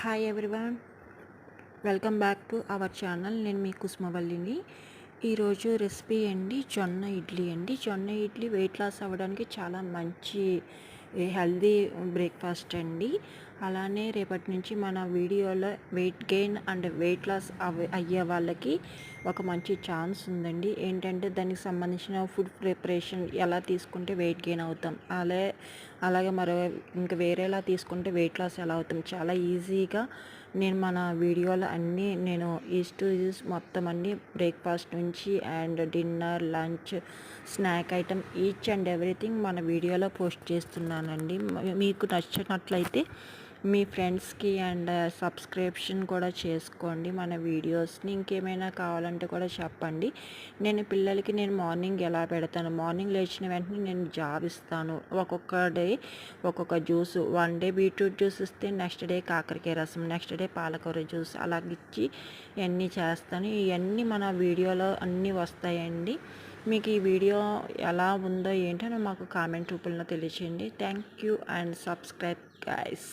Hi everyone, welcome back to our channel. నేను మీ కుసుమవల్లిని. ఈరోజు recipe అండి జొన్న ఇడ్లీ అండి. జొన్న ఇడ్లీ వెయిట్ లాస్ అవ్వడానికి చాలా మంచి హెల్దీ బ్రేక్ఫాస్ట్ అండి. అలానే రేపటి నుంచి మన వీడియోలో weight gain and weight loss అయ్యే వాళ్ళకి ఒక మంచి ఛాన్స్ ఉందండి. ఏంటంటే దానికి సంబంధించిన ఫుడ్ ప్రిపరేషన్ ఎలా తీసుకుంటే వెయిట్ గెయిన్ అవుతాం, అలాగే మరో ఇంకా వేరేలా తీసుకుంటే వెయిట్ లాస్ ఎలా అవుతాం, చాలా ఈజీగా నేను మన వీడియోలో అన్నీ నేను ఈస్ట్ టు ఈస్ట్ మొత్తం అన్నీ బ్రేక్ఫాస్ట్ నుంచి and dinner, lunch, snack item each and everything మన వీడియోలో పోస్ట్ చేస్తున్నానండి. మీకు నచ్చినట్లయితే మీ ఫ్రెండ్స్కి అండ్ సబ్స్క్రిప్షన్ కూడా చేసుకోండి మన వీడియోస్ని. ఇంకేమైనా కావాలంటే కూడా చెప్పండి. నేను మార్నింగ్ ఎలా పెడతాను, మార్నింగ్ లేచిన వెంటనే నేను జాబ్ ఇస్తాను. ఒక్కొక్క డే ఒక్కొక్క juice, one day beetroot juice ఇస్తే నెక్స్ట్ డే కాకరకాయ రసం, నెక్స్ట్ డే పాలకూర జ్యూస్ అలాగిచ్చి ఇవన్నీ చేస్తాను. ఇవన్నీ మన వీడియోలో అన్నీ వస్తాయండి. మీకు ఈ వీడియో ఎలా ఉందో ఏంటో మాకు కామెంట్ రూపంలో తెలియచేయండి. Thank you and subscribe guys.